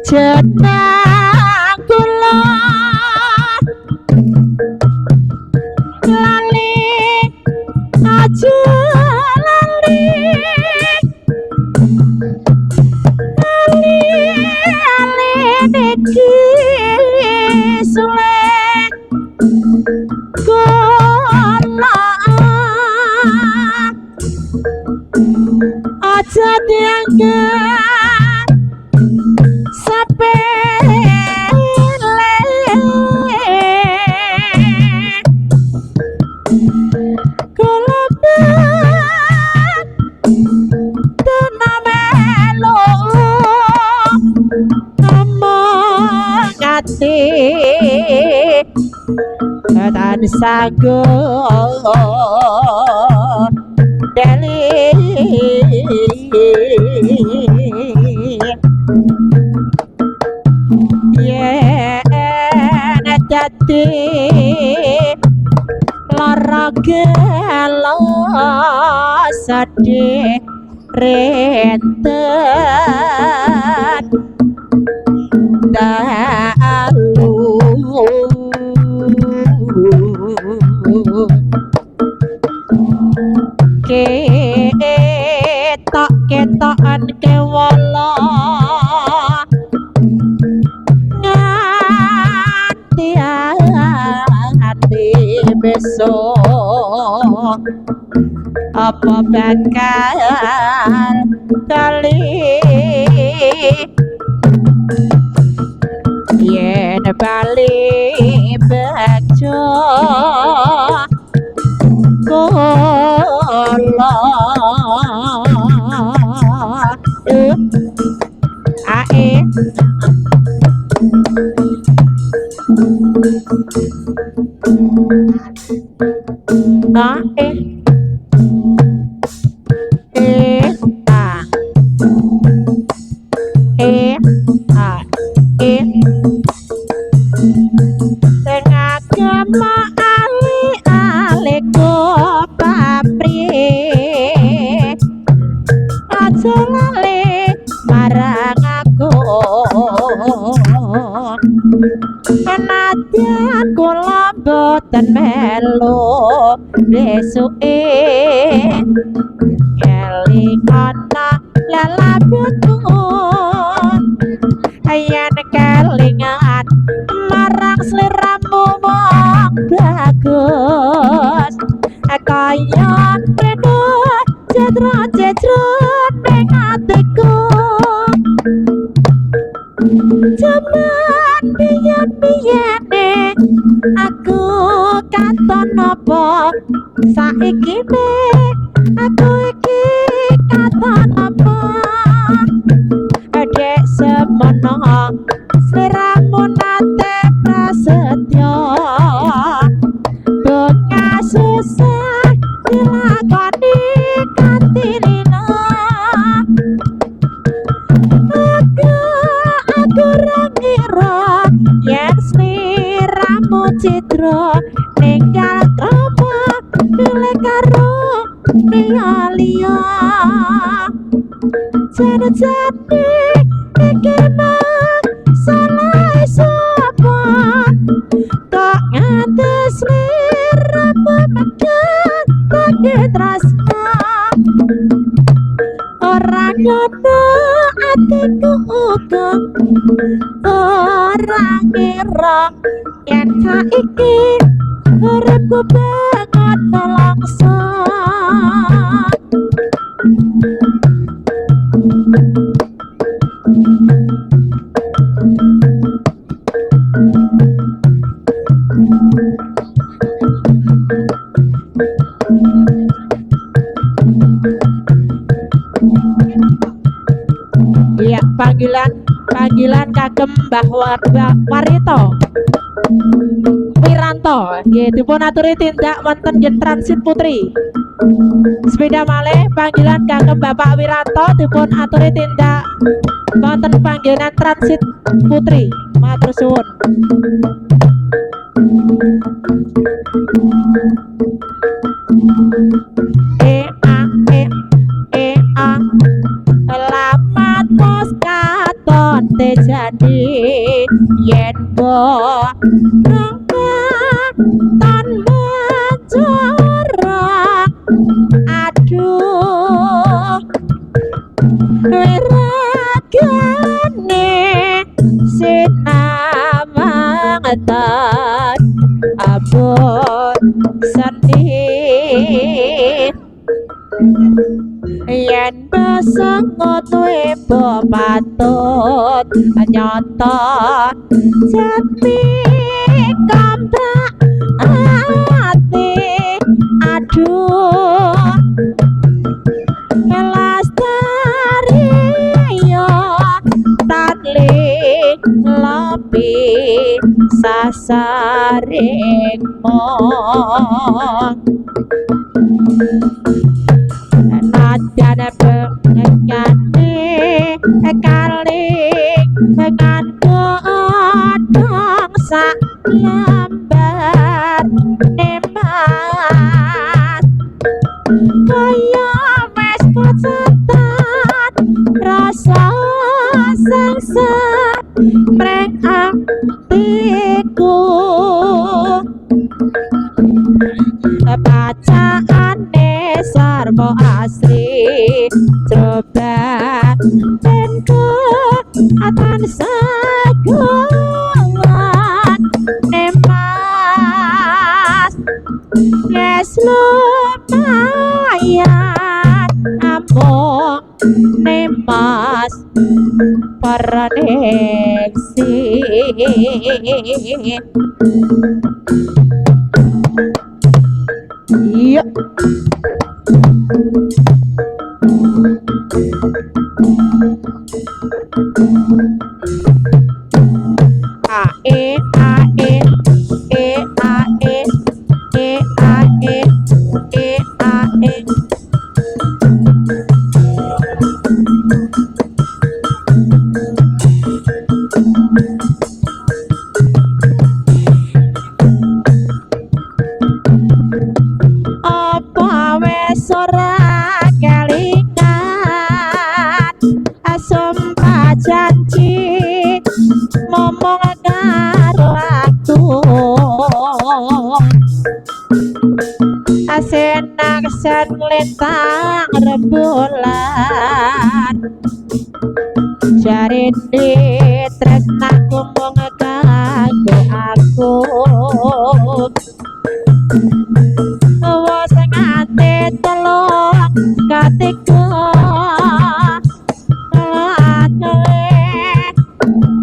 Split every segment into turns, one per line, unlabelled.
jeneng kula lali aja lali niki sule kula aja dianggap sepele kula tenamelo amangati tan sago deli yen dadi lara gelo sedih rentet dalu ketok-ketokan kewala nganti hati besok apa bakal kali yen bali bejo kula ae ae tengah kema ali ko papri aja lali marang aku penatian kula boten melu besuke kelingana lalabuku ayan kelingan marang sliramu mong bagus kaya reno cedro-cedro ning atiku jaman biyen-biyene aku katon apa saiki aku iki katon apa adek semono sliramu nate prasetyo bunga susah dilakoni kanthi lina aku rangira yen sliramu citra ninggal apa pilih karo liya-liya jane-jane iki mah salah sapa tak nganti sliramu mekan tak tresna ora ngono atiku uga ora ngira yen saiki uripku banget nelongso iya panggilan kagem Mbah Warito Wiranto nggih dipun aturi tindak wonten nggih Transit Putri sepeda malih panggilan kagem Bapak Wiranto dipun aturi tindak wonten panggenan Transit Putri matur suwun Lamat mos katon tejadi yen bo tan mencorok aduh wiragane sinamangatan abot sedih yen besengot webo patut nyoto jati kambak ati aduh lastari yo tadli lopi sasaring mong najan penganyane kali dengan godong sak lembar nemas kaya wes kocetan rasa sangsa mreng atiku bacaane sarwa asri coba ben atan sagongan nemas yes lumayan among nemas paraneksi iya ae ae e ae e ae e ae apa wes ora kelingan sumpah janji ngomong karo aku asenak sen lintang rembulan jarine tresnaku mung kanggo aku wes ngate telung katiku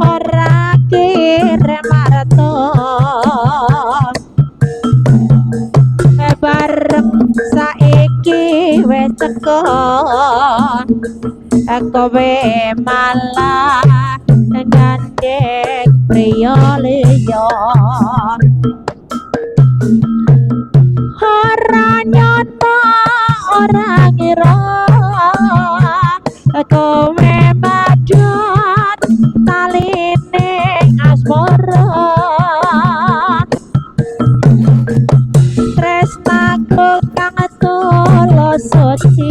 ora kire marto bareng saiki wes teko kowe malah gandeng priya liya ora nyoto ora ngira kowe madhut taline asmara tresnaku kang tulus suci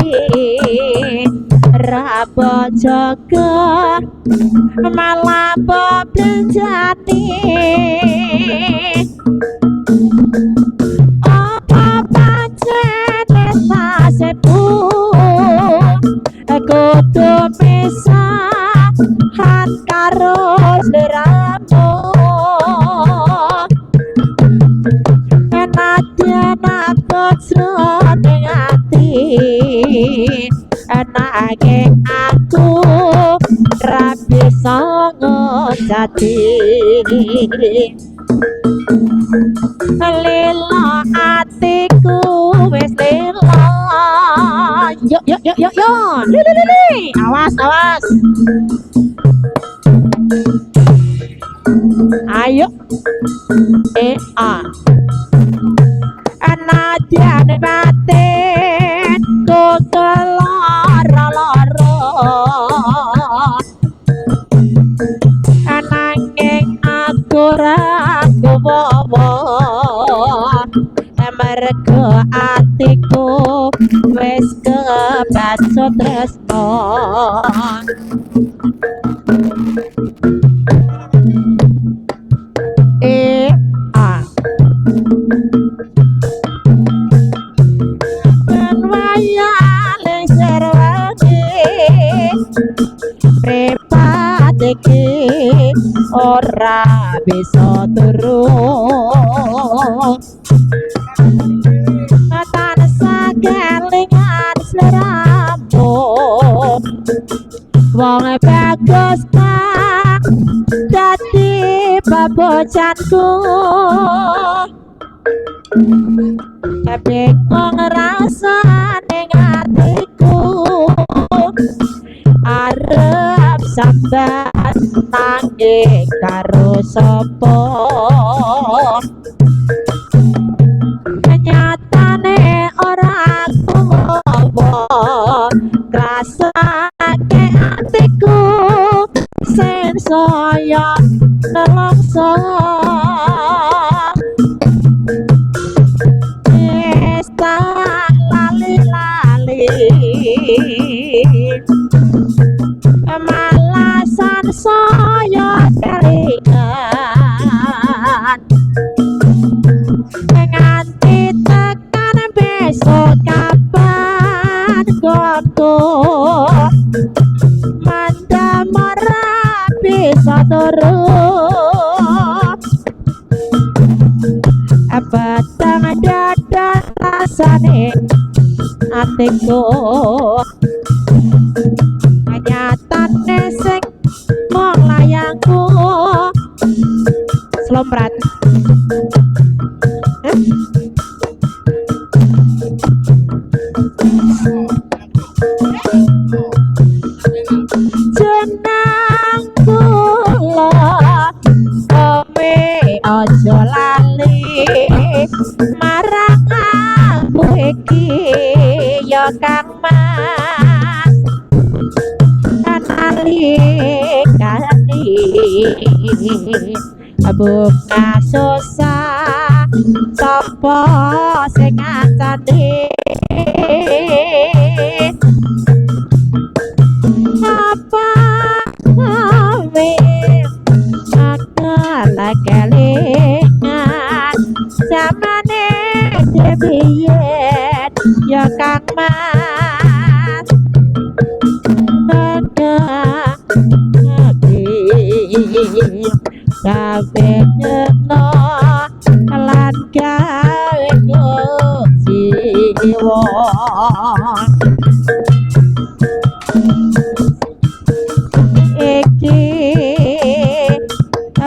rabo jaga malah bebenjani apa pancen sasepu kudu pisahan karo sliramu nadyan aku srone ati anake aku ra bisa ngojati lila atiku wis lila yo lili awas ayo anadyan batin kudu lara-lara ananging aku ra gowo mergo ati atiku wis kebacut tresno ben wayane serwane pripatike ora bisa turu tansah kelingan sliramu wong bagus tak dadi babojanku tapi ngrasane atiku arep sambat nanging karo sapa nyatane ora kuwowo rasake atiku sen saya nelongso lali-lali malasan saya kelingan nganti tekan besok kapan gonku manda marah bisa turun batang dada rasane atiku nyatane sing mong layangku slomprat jenang kula kowe aja lali marang aku iki ya Kang Mas nalikane buka susah sapa sing ngacane apa kowe akal kelingan zamane debiyen ya Kang Mas gawe nyekno lan gawe jiwa iki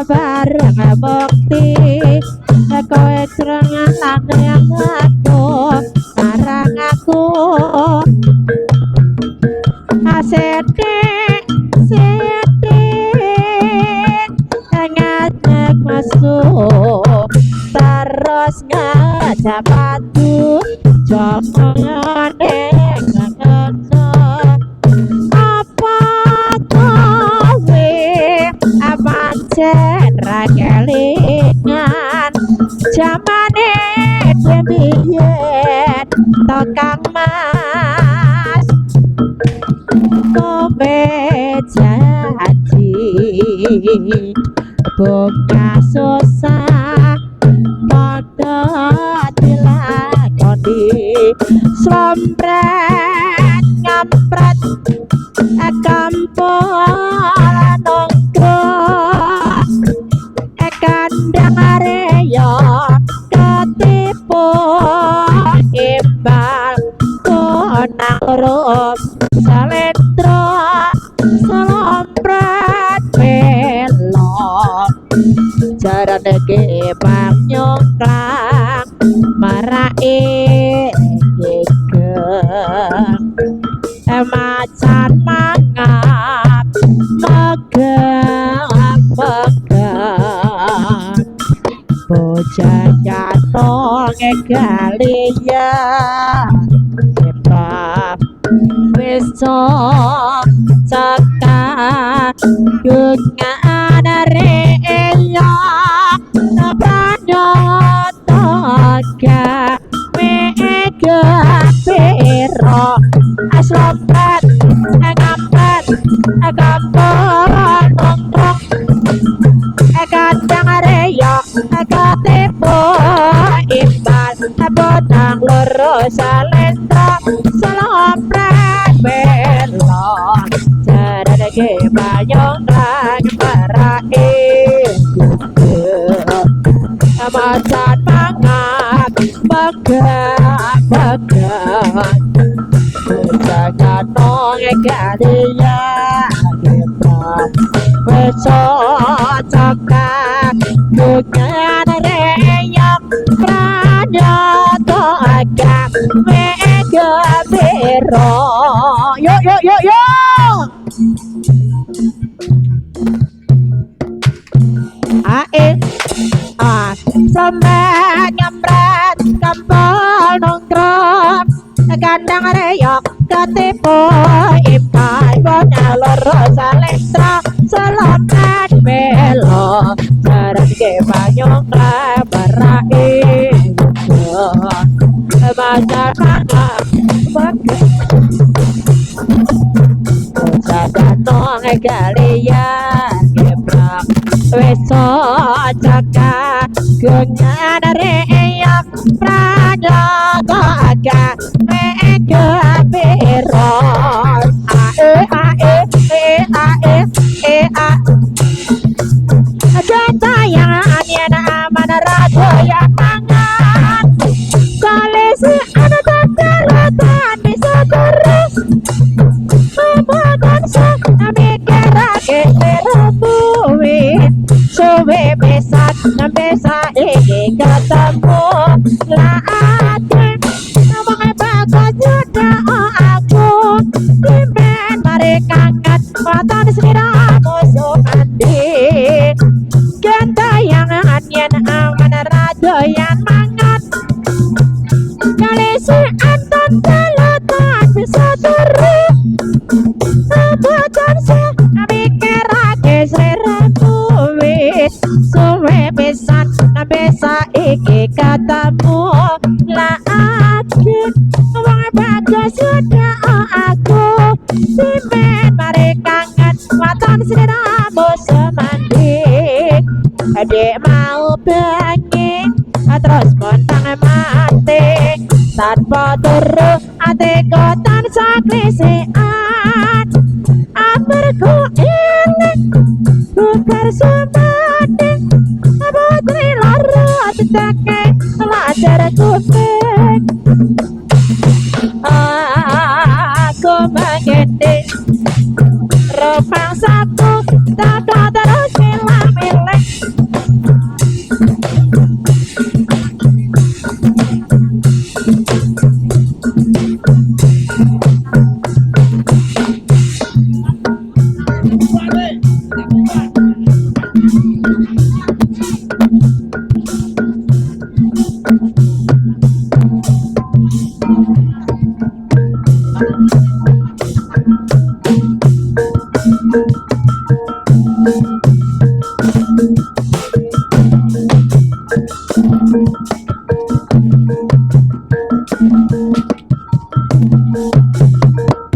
bareng bukti kowe srengan aku marang aku asetik ngajak masuk terus ngajak batu jomongane ngene apa kowe pancen ra kelingan jamane debiyen to Kang Mas kowe janji buka susah padha dilakoni slompret ngampret kampung nongkrong kandang area ketipu imbal konang rum salendro slompret belok jarane ke bang nyongklang marai gegeng macan mangap megap bocah jatong galia kebab wis cekak gungan reya pranyoto ga mega Aslompat Ngampet Gampang nongkrong Kadang reyok Katipu Imbal Bodang loro salendra Salopret belok Sadadake bayong dan parain Macan mangat Begak Jangan nongek dia Kita besok cokak Bukan reyok Pradoto agak Mega biro Yuk yuk yuk yuk Ae Semek nyambret Kampal nongkrong Gandang reyok Ketipu Ipai Bonya loro salendra Selopet belok Saran ke banyong Barai Masak mangap Sadan nong kalian Gebrak Weso cakak Gengan reyok Pradoto agak Mega beron Gentayangan yang aman raja yang mangan Kolesi anak terletak bisa terus Membuatkan mikirake terbuin Suwe besar bisa ini ketemu Laatin Namanya bagus juga aku Dimen mereka ngat Matan sendiri musuh mandi Gentayangan yang aman raja yang mangat Kalisi anton terletak bisa terus Membuatkan mikirake serembuin Suwe besar bisa iki ketemu Laatin Namanya bagus sudah aku Dimen mereka ngat Matan sendiri musuh mandi Adik mau pengen Terus montang mati Tanpa turu Hatiku tansah klisian Amarku ini Bukan semati Putri loro Tetake Lajar kuping Aku mengending Rupang satu Tata terus milah-milih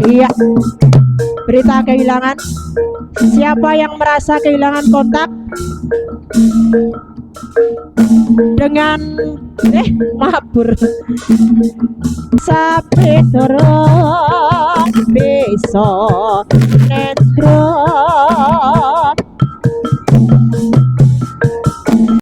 Iya, berita kehilangan. Siapa yang merasa kehilangan kontak dengan mabur sapi turun bisa netro